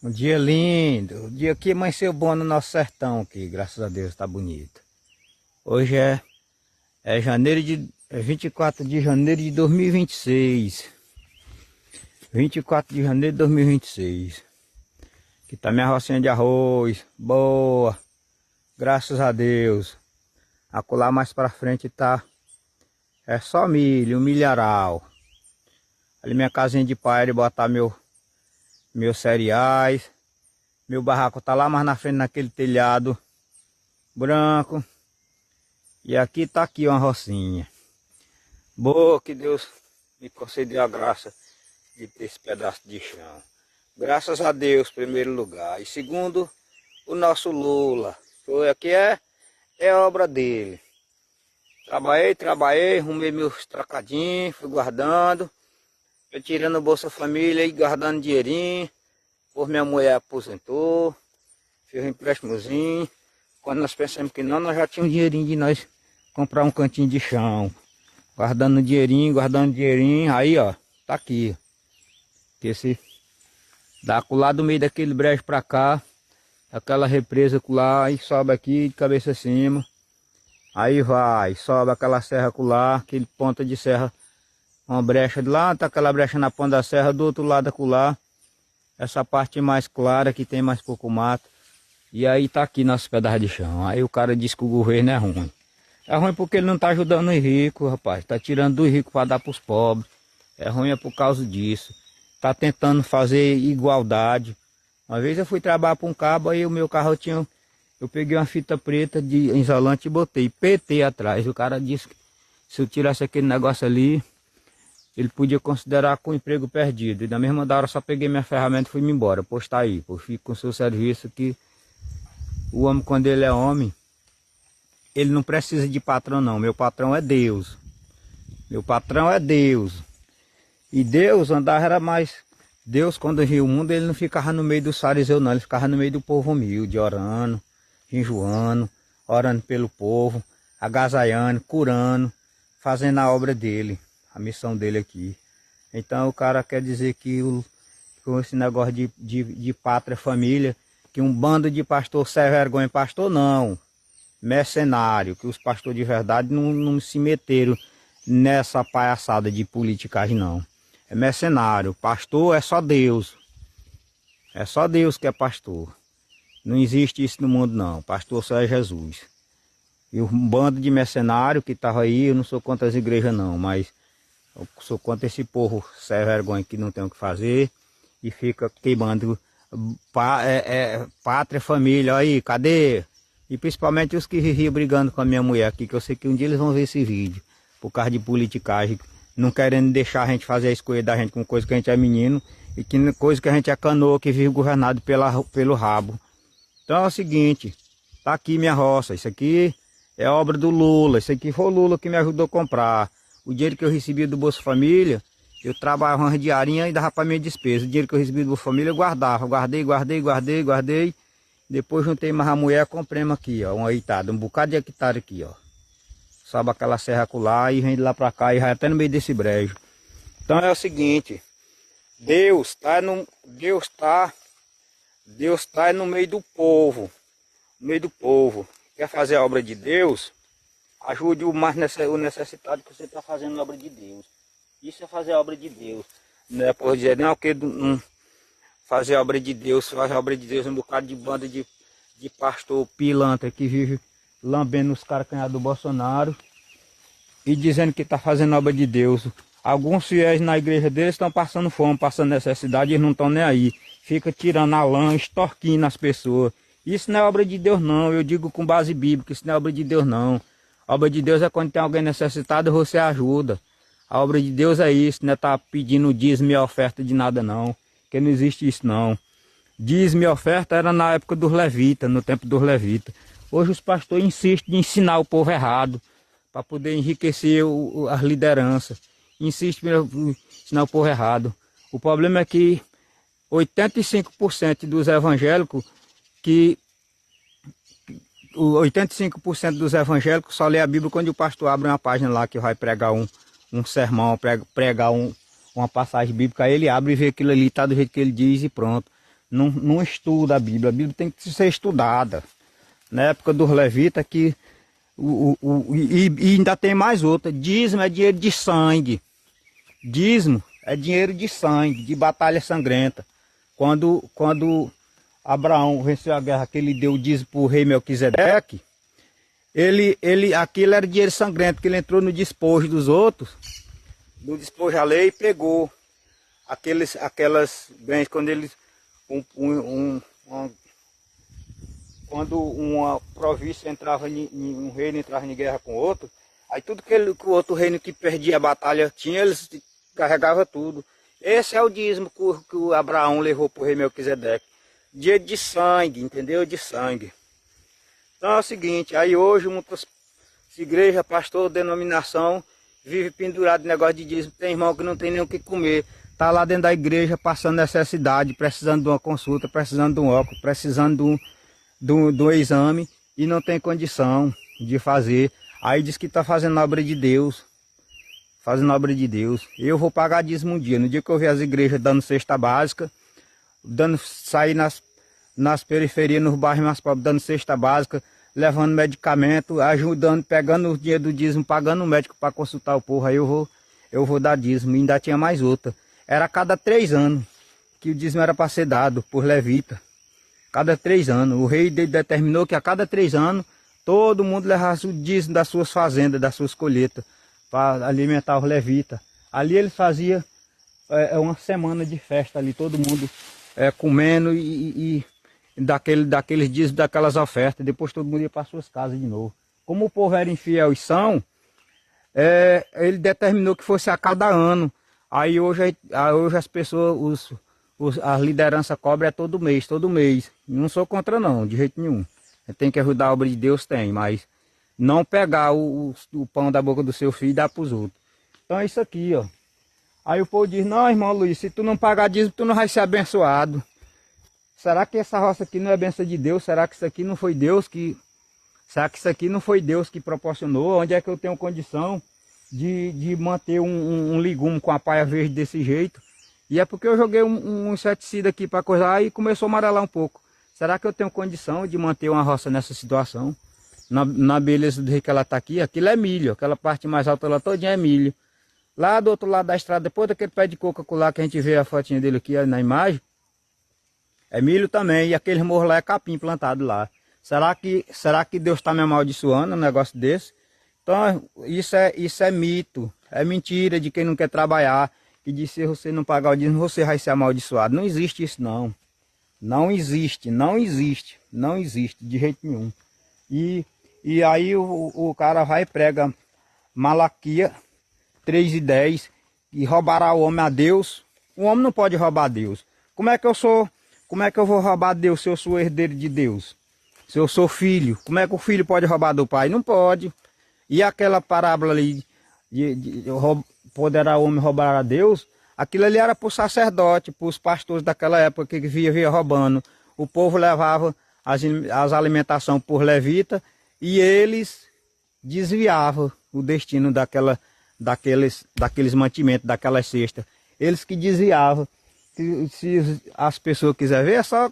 Um dia lindo, um dia que amanheceu bom no nosso sertão aqui, graças a Deus, tá bonito. Hoje é 24 de janeiro de 2026. 24 de janeiro de 2026. Aqui tá minha rocinha de arroz, boa, graças a Deus. Acolá mais pra frente é só milho, um milharal. Ali minha casinha de palha, de botar meus cereais. Meu barraco tá lá mais na frente naquele telhado branco. E aqui tá aqui uma rocinha. Boa, que Deus me concedeu a graça de ter esse pedaço de chão. Graças a Deus, em primeiro lugar. E segundo, o nosso Lula. Foi aqui é obra dele. Trabalhei, arrumei meus trocadinhos, fui guardando. Fui tirando o Bolsa Família e guardando dinheirinho. Por minha mulher aposentou. Fiz um empréstimozinho. Quando nós pensamos que não, nós já tínhamos dinheirinho de nós comprar um cantinho de chão. Guardando dinheirinho. Aí, ó, tá aqui. Esse dá lá do meio daquele brejo pra cá. Aquela represa lá e sobe aqui de cabeça acima. Aí vai, sobe aquela serra lá, aquele ponta de serra. Uma brecha de lá, tá aquela brecha na ponta da serra, do outro lado acolá. Essa parte mais clara que tem mais pouco mato. E aí tá aqui nosso pedaço de chão. Aí o cara diz que o governo é ruim. É ruim porque ele não tá ajudando os ricos, rapaz. Tá tirando dos ricos para dar pros pobres. É ruim é por causa disso. Tá tentando fazer igualdade. Uma vez eu fui trabalhar para um cabo, aí o meu carro eu peguei uma fita preta de isolante e botei PT atrás. O cara disse que se eu tirasse aquele negócio ali, ele podia considerar com o emprego perdido. E na mesma hora só peguei minha ferramenta e fui-me embora. Pois tá aí, pô, fico com o seu serviço que o homem, quando ele é homem, ele não precisa de patrão não. Meu patrão é Deus. Meu patrão é Deus. E Deus andava era mais... Deus, quando viu o mundo, ele não ficava no meio dos fariseus não. Ele ficava no meio do povo humilde, orando, jejuando, orando pelo povo, agasalhando, curando, fazendo a obra dele. A missão dele aqui. Então o cara quer dizer que com esse negócio de pátria, família, que um bando de pastor sem vergonha, pastor não, mercenário, que os pastores de verdade não se meteram nessa palhaçada de politicagem não. É mercenário, pastor é só Deus. É só Deus que é pastor. Não existe isso no mundo não, pastor só é Jesus. E um bando de mercenário que estava aí, eu não sou contra as igrejas não, mas eu sou contra esse povo sem vergonha que não tem o que fazer e fica queimando pátria, família, aí, cadê? E principalmente os que viviam brigando com a minha mulher aqui, que eu sei que um dia eles vão ver esse vídeo, por causa de politicagem, não querendo deixar a gente fazer a escolha da gente com coisa que a gente é menino e que coisa que a gente é canoa, que vive governado pelo rabo. Então é o seguinte, tá aqui minha roça, isso aqui é obra do Lula, isso aqui foi o Lula que me ajudou a comprar. O dinheiro que eu recebi do Bolsa Família, eu trabalhava uma diarinha e dava para minha despesa. O dinheiro que eu recebi do Bolsa Família eu guardava. Guardei. Depois juntei mais a mulher, compramos aqui, ó, uma hectare, um bocado de hectare aqui, ó. Sobe aquela serra lá e vem de lá para cá e vai até no meio desse brejo. Então é o seguinte, Deus tá no meio do povo. No meio do povo. Quer fazer a obra de Deus? Ajude o necessitado que você está fazendo a obra de Deus. Isso é fazer a obra de Deus. Não é por dizer, não, que fazer a obra de Deus, um bocado de banda de pastor pilantra que vive lambendo os carcanhados do Bolsonaro e dizendo que está fazendo a obra de Deus. Alguns fiéis na igreja deles estão passando fome, passando necessidade e eles não estão nem aí. Fica tirando a lã, extorquindo as pessoas. Isso não é obra de Deus não, eu digo com base bíblica, isso não é obra de Deus não. A obra de Deus é quando tem alguém necessitado, você ajuda. A obra de Deus é isso, não é estar pedindo dízimo e oferta de nada não. Porque não existe isso não. Dízimo e oferta era na época dos levitas, no tempo dos levitas. Hoje os pastores insistem em ensinar o povo errado, para poder enriquecer as lideranças. Insistem em ensinar o povo errado. O problema é que 85% dos evangélicos os 85% dos evangélicos só lê a Bíblia quando o pastor abre uma página lá que vai pregar um sermão, pregar uma passagem bíblica, aí ele abre e vê aquilo ali, tá do jeito que ele diz e pronto. não estuda a Bíblia tem que ser estudada. Na época dos levitas que e ainda tem mais outra, dízimo é dinheiro de sangue. Dízimo é dinheiro de sangue, de batalha sangrenta. Quando Abraão venceu a guerra, que ele deu o dízimo para o rei Melquisedeque, aquilo era dinheiro sangrento, que ele entrou no despojo dos outros, no despojo da lei, e pegou aquelas bens, quando eles quando uma província entrava um reino entrava em guerra com outro, aí tudo que o outro reino que perdia a batalha tinha, eles carregavam tudo. Esse é o dízimo que o Abraão levou para o rei Melquisedeque. Dinheiro de sangue, entendeu? De sangue. Então é o seguinte, aí hoje muitas igrejas, pastor, denominação, vive pendurado em negócio de dízimo. Tem irmão que não tem nem o que comer. Está lá dentro da igreja passando necessidade, precisando de uma consulta, precisando de um óculos, precisando de um exame e não tem condição de fazer. Aí diz que está fazendo obra de Deus. Fazendo obra de Deus. Eu vou pagar dízimo um dia. No dia que eu ver as igrejas dando cesta básica, sair nas periferias, nos bairros mais pobres, dando cesta básica, levando medicamento, ajudando, pegando o dinheiro do dízimo, pagando o médico para consultar o povo. Aí eu vou dar dízimo. E ainda tinha mais outra. Era a cada 3 anos que o dízimo era para ser dado por levita. Cada 3 anos. O rei determinou que a cada 3 anos todo mundo levasse o dízimo das suas fazendas, das suas colheitas, para alimentar os levitas. Ali eles faziam uma semana de festa ali, todo mundo comendo e daqueles dízimos, daquelas ofertas. Depois todo mundo ia para suas casas de novo. Como o povo era infiel e são, ele determinou que fosse a cada ano. Aí hoje as pessoas, a liderança cobra todo mês. Não sou contra não, de jeito nenhum. Tem que ajudar a obra de Deus, tem, mas não pegar o pão da boca do seu filho e dar para os outros. Então é isso aqui, ó. Aí o povo diz, não, irmão Luiz, se tu não pagar dízimo, tu não vai ser abençoado. Será que essa roça aqui não é bênção de Deus? Será que isso aqui não foi Deus que... Será que isso aqui não foi Deus que proporcionou? Onde é que eu tenho condição de manter um legume com a paia verde desse jeito? E é porque eu joguei um inseticida aqui para coisar e começou a amarelar um pouco. Será que eu tenho condição de manter uma roça nessa situação? Na beleza do jeito que ela está aqui, aquilo é milho. Aquela parte mais alta lá todinha é milho. Lá do outro lado da estrada, depois daquele pé de coco lá que a gente vê a fotinha dele aqui na imagem, é milho também. E aquele morro lá é capim plantado lá. Será que Deus está me amaldiçoando um negócio desse? Então isso é mito. É mentira de quem não quer trabalhar. Que diz se você não pagar o dízimo, você vai ser amaldiçoado. Não existe isso não. Não existe de jeito nenhum. E aí o cara vai e prega Malaquias 3:10 e roubará o homem a Deus. O homem não pode roubar a Deus. Como é que eu vou roubar a Deus se eu sou herdeiro de Deus? Se eu sou filho, como é que o filho pode roubar do pai? Não pode. E aquela parábola ali de poderá o homem roubar a Deus, aquilo ali era para o sacerdote, para os pastores daquela época que via roubando. O povo levava as alimentações por levita e eles desviavam o destino daqueles mantimentos, daquelas cestas. Eles que desviavam. Se as pessoas quiserem ver, é só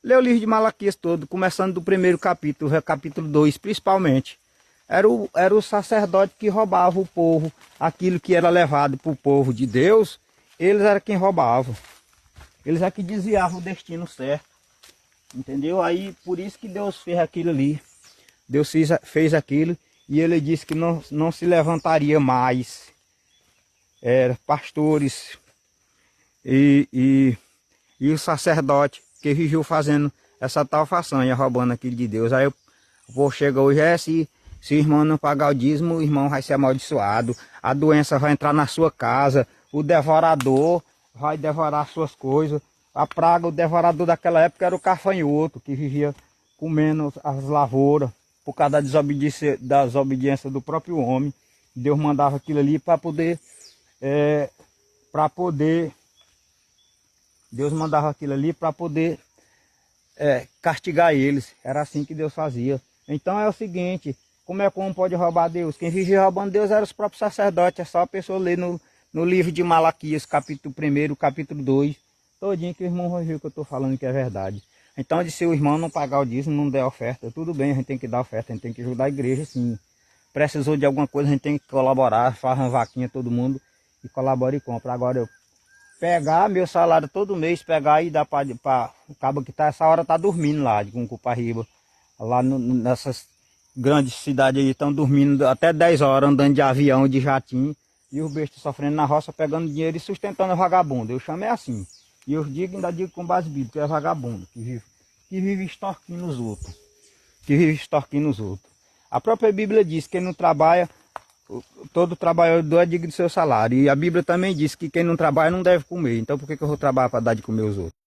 ler o livro de Malaquias todo, começando do primeiro capítulo, capítulo 2 principalmente. Era o sacerdote que roubava o povo, aquilo que era levado para o povo de Deus, eles eram quem roubavam. Eles é que desviavam o destino certo. Entendeu? Aí por isso que Deus fez aquilo ali. Deus fez aquilo e ele disse que não se levantaria mais pastores e o sacerdote que viveu fazendo essa tal façanha, roubando aquilo de Deus. Aí o povo chega hoje, se o irmão não pagar o dízimo, o irmão vai ser amaldiçoado, a doença vai entrar na sua casa, o devorador vai devorar suas coisas. A praga, o devorador daquela época era o gafanhoto, que vivia comendo as lavouras, por causa da desobediência do próprio homem. Deus mandava aquilo ali para poder... Deus mandava aquilo ali para poder castigar eles. Era assim que Deus fazia. Então é o seguinte, como é que um pode roubar Deus? Quem vivia roubando Deus era os próprios sacerdotes. É só a pessoa ler no livro de Malaquias, capítulo 1, capítulo 2. todinho que o irmão vai ver que eu estou falando que é verdade. Então, se o irmão não pagar o dízimo, não der oferta, tudo bem, a gente tem que dar oferta, a gente tem que ajudar a igreja, sim. Precisou de alguma coisa, a gente tem que colaborar, faz uma vaquinha todo mundo e colabora e compra. Agora eu pegar meu salário todo mês, pegar e dar para o cabo que tá, essa hora tá dormindo lá, de Cumpariba, lá nessas grandes cidades aí, estão dormindo até 10 horas, andando de avião, de jatinho, e os bestas sofrendo na roça, pegando dinheiro e sustentando o vagabundo. Eu chamo é assim. E eu ainda digo com base bíblica, que é vagabundo, que vive extorquindo os outros. Que vive extorquindo os outros. A própria Bíblia diz que quem não trabalha, todo trabalhador é digno do seu salário. E a Bíblia também diz que quem não trabalha não deve comer. Então por que eu vou trabalhar para dar de comer aos outros?